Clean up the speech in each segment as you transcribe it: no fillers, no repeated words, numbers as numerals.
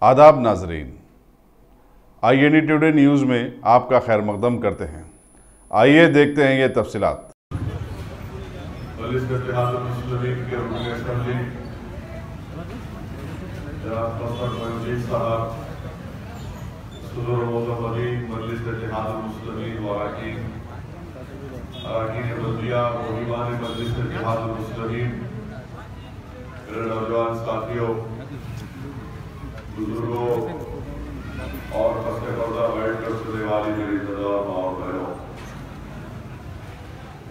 آداب ناظرین، INE today news میں آپ کا خیر مقدم کرتے ہیں۔ آئیے دیکھتے ہیں یہ تفصیلات۔ مجلس اتحاد المسلمین کے رکن اسمبلی جناب محمد منجیت صاحب، صدر معظم مجلس اتحاد المسلمین و اراکین بلدیہ مہمان مجلس اتحاد المسلمین، میرے نوجوان ساتھیوں، بزرگوں اور پس پردہ بیٹھ کر سننے والی میری نوجوان ماں اور بہنوں،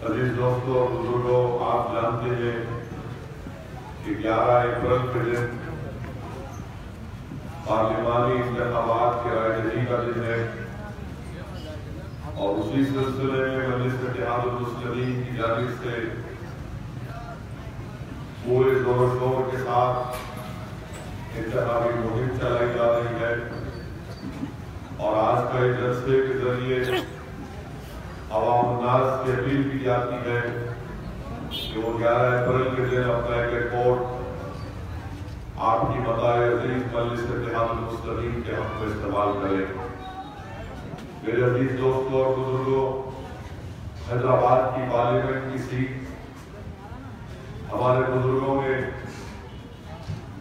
عزیز دوستوں اور بزرگوں، آپ جانتے ہیں کہ 11 اپریل کے دن پارلیمانی انتخابات کے رائے دہی کا دن ہے، اور اسی سلسلے میں مجلس اتحاد المسلمین کی جانب سے پورے زور و شور کے ساتھ انتخابی مہم چلائی جا رہی ہے، اور آج کا اس جلسے کے ذریعے عوام الناس کی اپیل کی جاتی ہے کہ وہ 11 اپریل کے دن اپنا ایک ووٹ آپ کی متاع عزیز مجلس اتحاد المسلمین کے حق میں استعمال کریں۔ میرے عزیز دوستوں اور بزرگوں، حیدرآباد کی پارلیمنٹ کی سیٹ ہمارے بزرگوں نے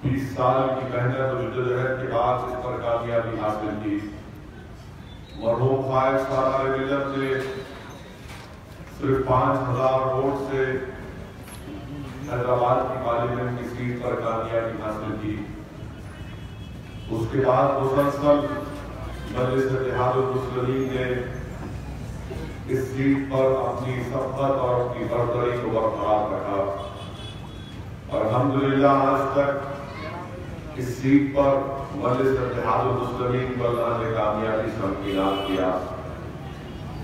20 سال کی محنت و جدوجہد کے بعد اس پر کامیابی حاصل کی۔ مرحوم قائد سالار ملت نے صرف 5000 ووٹ سے حیدرآباد کی پارلیمنٹ کی سیٹ پر کامیابی حاصل کی۔ اس کے بعد مسلسل مجلس اتحاد المسلمین نے اس سیٹ پر اپنی سبقت اور اپنی برتری کو برقرار رکھا، اور الحمدللہ آج تک اس سیٹ پر مجلس اتحاد المسلمین کو اللہ نے کامیابی سے امکنان کیا،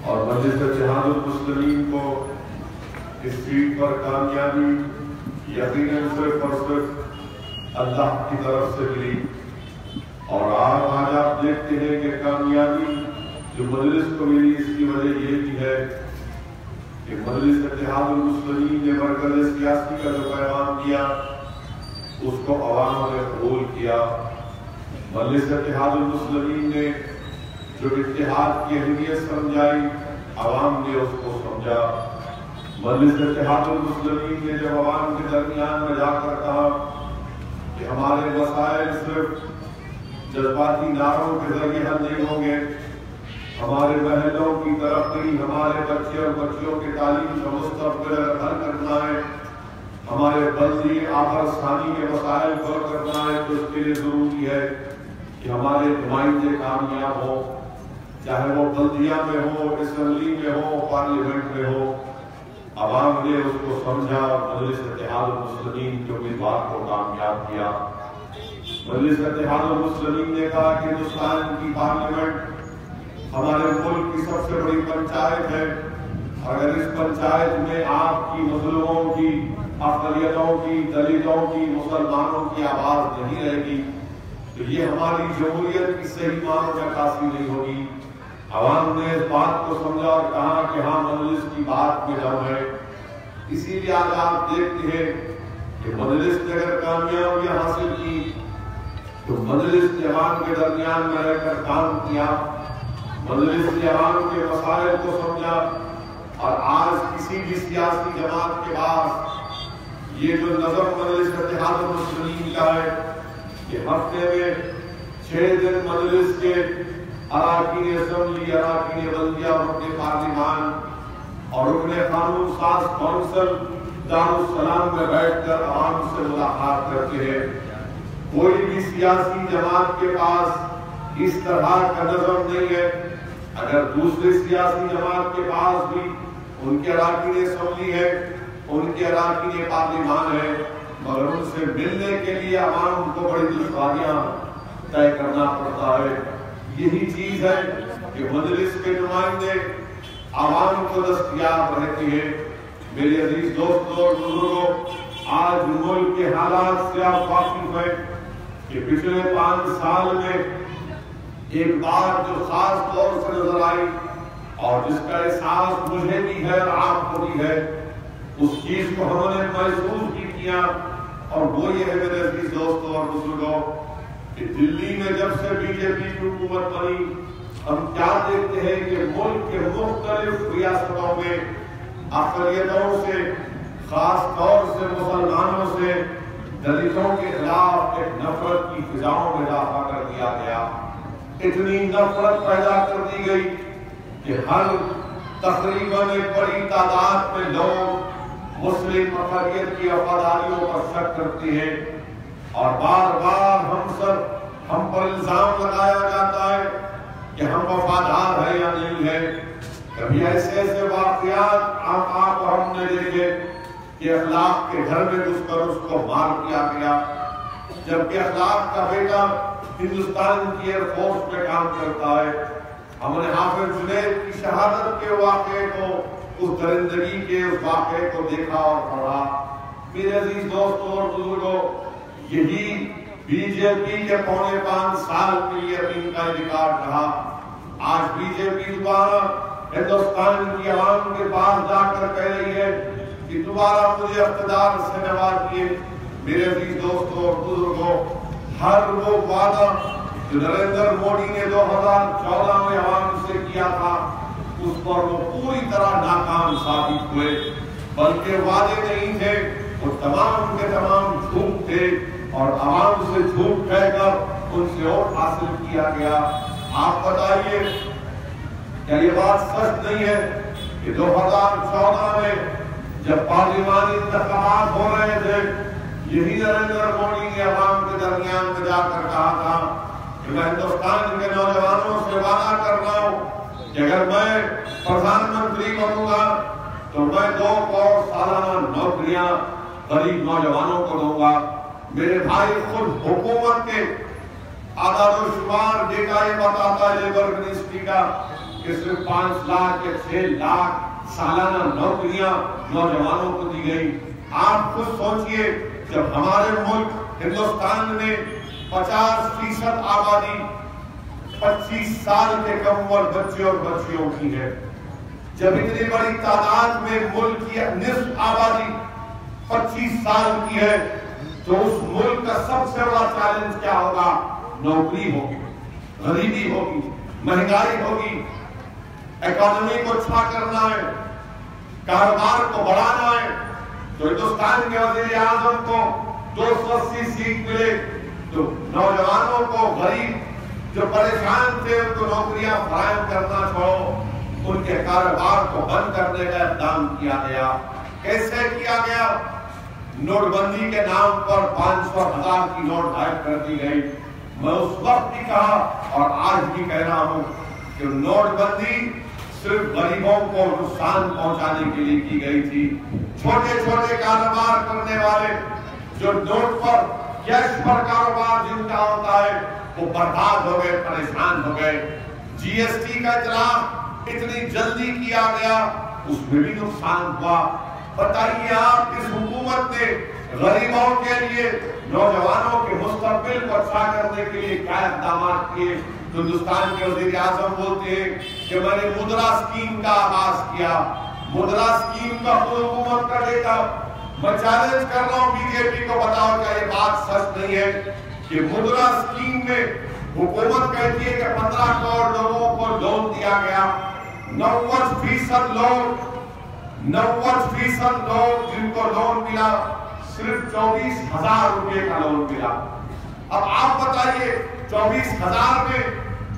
اور مجلس اتحاد المسلمین کو اس سیٹ پر کامیابی یقیناً صرف اور صرف اللہ کی طرف سے ملی۔ اور آج آپ دیکھتے ہیں کہ کامیابی جو مجلس کو ملی، اس کی وجہ یہ بھی ہے کہ مجلس اتحاد المسلمین نے مرکز سیاسی کا جو پیغام دیا اس کو عوام نے قبول کیا۔ مجلس اتحاد المسلمین نے جو اتحاد کی اہمیت سمجھائی، عوام نے اس کو سمجھا۔ مجلس اتحاد المسلمین نے جب عوام کے درمیان میں جا کر کہا کہ ہمارے مسائل صرف جذباتی نعروں کے ذریعے حل نہیں ہوں گے، ہمارے محلوں کی ترقی، ہمارے بچے اور بچیوں کی تعلیم کا مستقبل حل کرنا ہے، ہمارے بلدی آخر ثانی کے مسائل کو حل کرنا ہے، تو اس کے لیے ضروری ہے کہ ہمارے نمائندے کامیاب ہوں، چاہے وہ بلدیہ میں ہو، اسمبلی میں ہو، پارلیمنٹ میں ہو۔ عوام نے اس کو سمجھا، مجلس اتحاد المسلمین کے امیدوار کو کامیاب کیا۔ مجلس اتحاد المسلمین نے کہا کہ ہندوستان کی پارلیمنٹ ہمارے ملک کی سب سے بڑی پنچایت ہے، اگر اس پنچایت میں آپ کی مظلوموں کی، اقلیتوں کی، دلتوں کی، مسلمانوں کی آواز نہیں رہے گی تو یہ ہماری جمہوریت کی صحیح معنوں میں عکاسی نہیں ہوگی۔ عوام نے اس بات کو سمجھا اور کہا کہ ہاں، مجلس کی بات میں دم ہے۔ اسی لیے آج آپ دیکھتے ہیں کہ مجلس نے اگر کامیابیاں حاصل کی تو مجلس نے عوام کے درمیان میں رہ کر کام کیا، مجلس نے عوام کے مسائل کو سمجھا، اور آج کسی بھی سیاسی جماعت کے پاس یہ جو نظم مجلس اتحاد المسلمین کا ہے کہ ہفتے میں 6 دن مجلس کے اراکین اسمبلی، اراکین بلدیہ، رکن پارلیمان اور رکن قانون ساز کونسل دارالسلام میں بیٹھ کر عوام سے ملاقات کرتے ہیں۔ کوئی بھی سیاسی جماعت کے پاس اس طرح کا نظم نہیں ہے۔ اگر دوسری سیاسی جماعت کے پاس بھی ان کے اراکین اسمبلی ہے، ان کے اراکین پارلیمان ہے، مگر ان سے ملنے کے لیے عوام کو بڑی دشواریاں طے کرنا پڑتا ہے۔ یہی چیز ہے کہ مجلس کے نمائندے عوام کو دستیاب رہتے ہیں۔ میرے عزیز دوستوں اور بزرگوں، آج ملک کے حالات سے آپ واقف ہیں کہ پچھلے 5 سال میں ایک بات جو خاص طور سے نظر آئی اور جس کا احساس مجھے بھی ہے اور آپ کو بھی ہے، اس چیز کو ہم نے محسوس بھی کیا، اور وہ یہ ہے میرے عزیز دوستوں اور بزرگوں کہ دلی میں جب سے بی جے پی کی حکومت بنی ہم کیا دیکھتے ہیں کہ ملک کے مختلف ریاستوں میں اقلیتوں سے خاص طور سے مسلمانوں سے دلتوں کے خلاف ایک نفرت کی فضاؤں میں اضافہ کر دیا گیا. اتنی نفرت پیدا کر دی گئی کہ ہر تقریباً ایک بڑی تعداد میں لوگ مسلم اقلیت کی وفاداریوں پر شک کرتے ہیں اور بار بار ہم پر الزام لگایا جاتا ہے کہ ہم وفادار ہیں یا نہیں ہیں. کبھی ایسے واقعات آپ ہم نے دیکھے کہ اخلاق کے گھر میں گھس کر اس کو مار دیا گیا جبکہ اخلاق کا بیٹا ہندوستان کی ایئر فورس میں کام کرتا ہے. ہم نے حافظ جنید کی شہادت کے واقعے کو اس درندگی کے اس واقعے کو دیکھا اور پڑھا. میرے عزیز دوستوں اور بزرگوں یہی بی جے پی کے 5.25 سال کے لیے یقین کا ریکارڈ رہا. آج بی جے پی دوبارہ ہندوستان کی عوام کے پاس جا کر کہہ رہی ہے کہ دوبارہ مجھے اقتدار سے نوازیے. میرے عزیز دوستوں اور بزرگوں ہر وہ وعدہ جو نریندر مودی نے 2014 میں عوام سے کیا تھا اس پر وہ پوری طرح ناکام ثابت ہوئے. بلکہ وعدے نہیں تھے وہ تمام کے تمام جھوٹ تھے اور عوام سے جھوٹ کہہ کر ان سے ووٹ حاصل کیا گیا. آپ بتائیے کیا یہ بات سچ نہیں ہے کہ 2014 میں جب پارلیمانی انتخابات ہو رہے تھے یہی نریندر مودی نے عوام کے درمیان میں جا کر کہا تھا کہ میں ہندوستان کے نوجوانوں سے وعدہ کر رہا ہوں کہ اگر میں پردھان منتری بنوں گا تو میں 2 کروڑ سالانہ نوکریاں غریب نوجوانوں کو دوں گا. میرے بھائی خود حکومت کے اعداد و شمار ڈیٹا یہ بتاتا ہے لیبر منسٹری کا کہ صرف 5 لاکھ یا 6 لاکھ سالانہ نوکریاں نوجوانوں کو دی گئی. آپ خود سوچئے جب ہمارے ملک ہندوستان میں 50% آبادی 25 سال کے کم عمر بچے اور بچیوں کی ہے, جب اتنی بڑی تعداد میں ملک کی نصف آبادی 25 سال کی ہے تو اس ملک کا سب سے بڑا چیلنج کیا ہوگا؟ نوکری ہوگی, غریبی ہوگی, مہنگائی ہوگی. اکانومی کو اچھا کرنا ہے, کاروبار کو بڑھانا ہے. تو ہندوستان کے وزیر اعظم کو 280 سیٹ ملے تو نوجوانوں کو, غریب جو پریشان تھے ان کو نوکریاں فراہم کرنا چھوڑو, ان کے کاروبار کو بند کرنے کا اقدام کیا گیا. کیسے کیا گیا؟ نوٹ بندی کے نام پر 500,000 کی نوٹ غائب کر دی گئی. میں اس وقت بھی کہا اور آج بھی کہہ رہا ہوں کہ نوٹ بندی صرف غریبوں کو نقصان پہنچانے کے لیے کی گئی تھی. چھوٹے چھوٹے کاروبار کرنے والے جو نوٹ پر کیش پر کاروبار جن کا ہوتا ہے وہ برباد ہو گئے, پریشان ہو گئے. جی ایس ٹی کا اجراء اتنی جلدی کیا گیا اس میں بھی نقصان ہوا. بتائیے آپ اس حکومت نے غریبوں کے لیے, نوجوانوں کے مستقبل کو اچھا کرنے کے لیے کیا اقدامات کیے؟ ہندوستان کے وزیر اعظم بولتے ہیں کہ میں نے مدرا اسکیم کا آغاز کیا. مدرا اسکیم کا خود حکومت کا ڈیٹا. میں چیلنج کر رہا ہوں بی جے پی کو, بتاؤ کیا یہ بات سچ نہیں ہے کہ مدرا اسکیم میں حکومت کہتی ہے کہ 15 کروڑ لوگوں کو لون دیا گیا, 90% لوگ جن کو لون ملا صرف 24,000 روپے کا لون ملا. اب آپ بتائیے 24,000 میں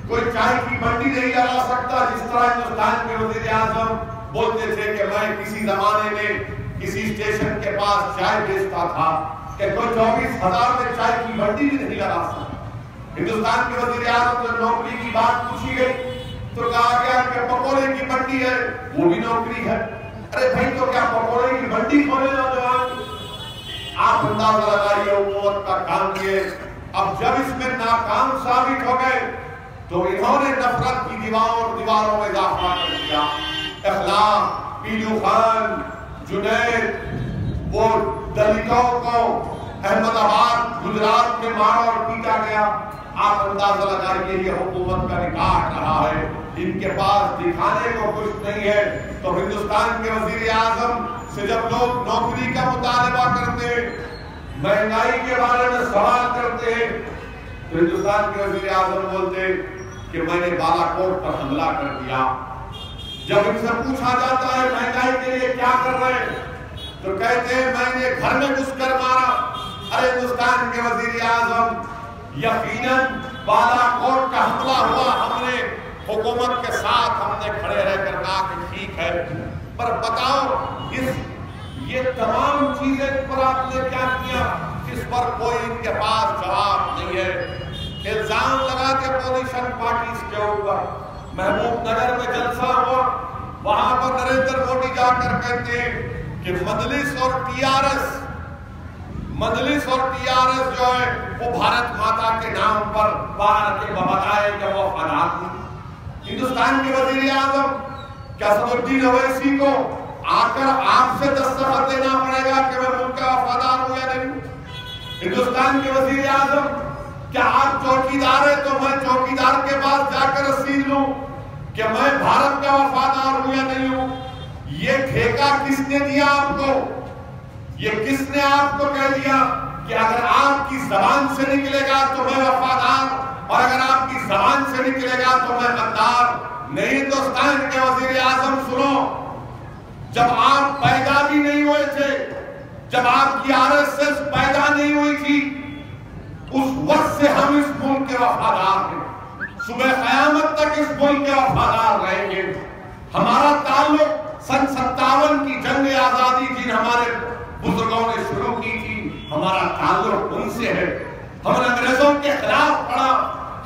کوئی چائے کی منڈی نہیں لگا سکتا جس طرح ہندوستان کے وزیر اعظم بولتے تھے کہ میں کسی زمانے میں کسی اسٹیشن کے پاس چائے بیچتا تھا کہ کوئی 24,000 میں چائے کی منڈی بھی نہیں لگا سکتا. ہندوستان کے وزیر اعظم جب نوکری کی بات پوچھی گئی تو کہا گیا کہ پکوڑے کی منڈی ہے وہ بھی نوکری ہے. ارے بھائی تو کیا پکوڑے کی منڈی کھولے نوجوان؟ آپ اندازہ لگائیے حکومت کا کام یہ. اب جب اس میں ناکام ثابت ہو گئے تو انہوں نے نفرت کی دیواروں میں اضافہ کر دیا. اخلاق, پیلو خان, جنید, وہ دلتوں کو احمد آباد گجرات میں مارا اور پیٹا گیا. آپ اندازہ لگائیے یہ حکومت کا ریکارڈ رہا ہے. ان کے پاس دکھانے کو کچھ نہیں ہے. تو ہندوستان کے وزیر اعظم سے جب لوگ نوکری کا مطالبہ کرتے ہیں, مہنگائی کے بارے میں سوال کرتے ہیں, تو ہندوستان کے وزیر اعظم بولتے کہ میں نے بالا کوٹ پر حملہ کر دیا۔ جب ان سے پوچھا جاتا ہے مہنگائی کے لیے کیا کر رہے ہیں تو کہتے ہیں میں نے گھر میں گھس کر مارا۔ ارے ہندوستان کے وزیر اعظم، یقیناً بالا کوٹ کا حملہ ہوا، ہم نے حکومت کے ساتھ ہم نے کھڑے رہ کر کہا کہ ٹھیک ہے، پر بتاؤ یہ تمام چیزیں پر آپ نے کیا کیا جس پر کوئی ان کے پاس جواب نہیں ہے۔ الزام لگاتے اپوزیشن پارٹیز کے اوپر۔ محبوب نگر میں جلسہ ہوا، وہاں پر نریندر مودی جا کر کہتے ہیں کہ مجلس اور ٹی آر ایس جو ہے وہ بھارت ماتا کے نام پر باہر کے بتائے کہ وہ وفادار نہیں۔ ہندوستان کے وزیر اعظم کیا اسد الدین اویسی کو آ کر آپ سے دستخط دینا پڑے گا کہ میں ملک کا وفادار ہوں یا نہیں؟ ہندوستان کے وزیر اعظم کیا آپ چوکیدار ہیں تو میں چوکیدار کے پاس جا کر رسید لوں کہ میں بھارت کا وفادار ہوں یا نہیں ہوں؟ یہ ٹھیکہ کس نے دیا آپ کو؟ یہ کس نے آپ کو کہہ دیا کہ اگر آپ کی زبان سے نکلے گا تو میں وفادار اور اگر آپ کی زبان سے نکلے گا تو میں غدار؟ نہیں ہندوستان کے وزیر اعظم سنو، جب آپ پیدا بھی نہیں ہوئے تھے، جب آپ کی آر ایس ایس پیدا نہیں ہوئی تھی، اس وقت سے ہم اس ملک کے وفادار ہیں، صبح قیامت تک اس ملک کے وفادار رہیں گے۔ ہمارا تعلق سن 57 کی جنگ آزادی جن ہمارے بزرگوں نے شروع کی تھی، ہمارا تعلق ان سے ہے۔ ہم نے انگریزوں کے خلاف پڑھا،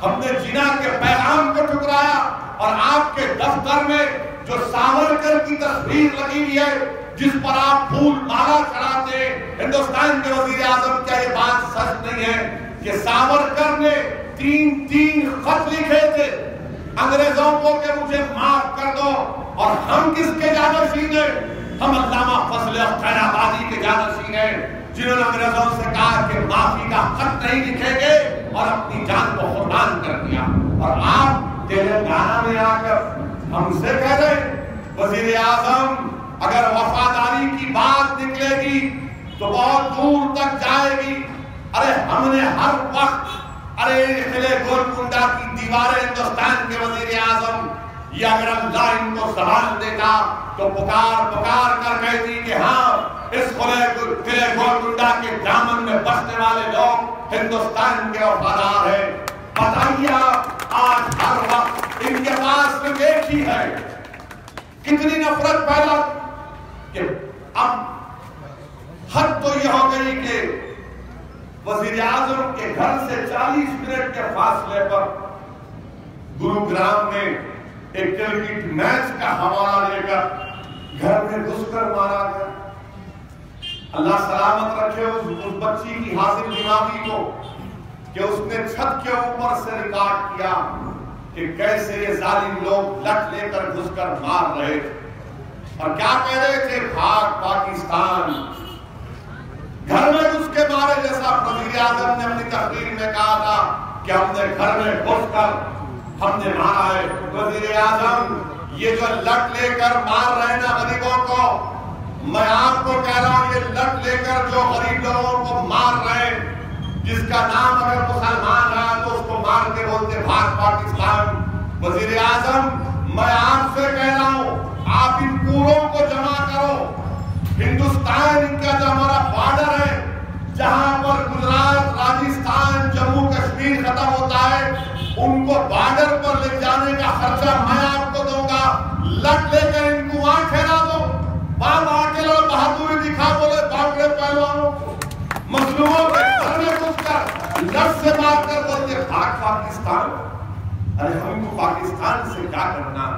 ہم نے جنا کے پیغام کو ٹکرایا، اور آپ کے دفتر میں جو ساورکر کی تصویر لگی ہوئی ہے جس پر آپ پھول مالا چڑھاتے ہیں، ہندوستان کے وزیر اعظم کیا یہ بات سچ نہیں ہے کہ ساورکر نے تین خط لکھے تھے انگریزوں کو کہ مجھے معاف کر دو، اور ہم کس کے جانشین ہیں؟ ہم علامہ فضل خیر آبادی کے جانشین ہیں، جنہوں نے انگریزوں سے کہا کہ معافی کا خط نہیں لکھیں گے اور اپنی جان کو قربان کر دیا، اور آپ تلنگانہ میں آ کر ہم سے کہہ رہے ہیں وزیر اعظم اگر وفاداری کی بات نکلے گی تو بہت دور تک جائے گی۔ ارے ہم نے ہر وقت قلعے گولکنڈہ کی دیواریں ہندوستان کے وزیر اعظم، یہ اگر اللہ ان کو زبان دیتا تو پکار کر کہتی کہ ہاں اس قلعے گولکنڈہ کے دامن میں بسنے والے لوگ ہندوستان کے وفادار ہیں۔ بتائیے آج ہر وقت ان کے پاس صرف ایک ہی ہے، کتنی نفرت پیدا کہ اب حد تو یہ ہو گئی کہ وزیر اعظم کے گھر سے 40 منٹ کے فاصلے پر گروگرام میں ایک کرکٹ میچ کا حوالہ لے کر گھر میں گھس کر مارا گیا۔ اللہ سلامت رکھے اس بچی کی حاضر دماغی کو کہ اس نے چھت کے اوپر سے ریکارڈ کیا کہ کیسے یہ ظالم لوگ لٹ لے کر گھس کر مار رہے تھے، اور کیا کہہ رہے تھے؟ بھاگ پاکستان۔ گھر میں گھس کے مارے، جیسا وزیر اعظم نے اپنی تقریر میں کہا تھا کہ ہم نے گھر میں گھس کر ہم نے مارا ہے۔ وزیر اعظم یہ جو لٹ لے کر مار رہے نا غریبوں کو، میں آپ کو کہہ رہا ہوں یہ لٹ لے کر جو غریب لوگوں کو مار رہے ہیں، جس کا نام اگر مسلمان رہا تو اس کو مار کے بولتے بھاگ پاکستان۔ وزیر اعظم میں آپ سے کہہ رہا ہوں آپ ان پوروں کو جمع کرو۔ ہندوستان کا جو ہمارا بارڈر ہے، جہاں پر گجرات، راجستھان، جموں کشمیر ختم ہوتا ہے، ان کو بارڈر پر لے جانے کا خرچہ میں آپ کو دوں گا۔ لٹ لے کر ان کو وہاں ٹھہرا دو، بعد آ کے لوگ بہادری دکھا بولے باکڑے پہلوانوں کو، مظلوموں کے گھر میں گھس کر لٹ سے بات کر بولتے بھاگ پاکستان۔ ارے ہم کو پاکستان سے کیا کرنا؟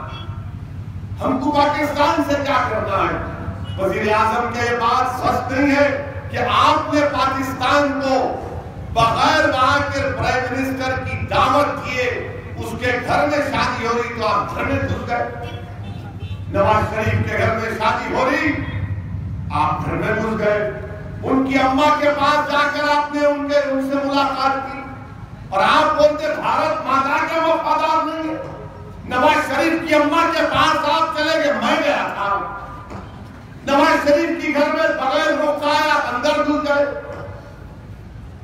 ہم کو پاکستان سے کیا کرنا ہے؟ وزیر اعظم کے یہ بات سچ نہیں ہے کہ آپ نے پاکستان کو بغیر وہاں کے پرائم منسٹر کی دعوت دیے اس کے گھر میں شادی ہو رہی تو آپ گھر میں گھس گئے۔ نواز شریف کے گھر میں شادی ہو رہی آپ گھر میں گھس گئے۔ ان کی اماں کے پاس جا کر آپ نے ان سے ملاقات کی اور آپ بولتے بھارت ماتا کے وفادار نہیں ہے۔ نواز شریف کی اماں کے پاس آپ چلے گئے، میں گیا تھا نواز شریف کی گھر میں بغیر رخصائے آپ اندر گھس گئے۔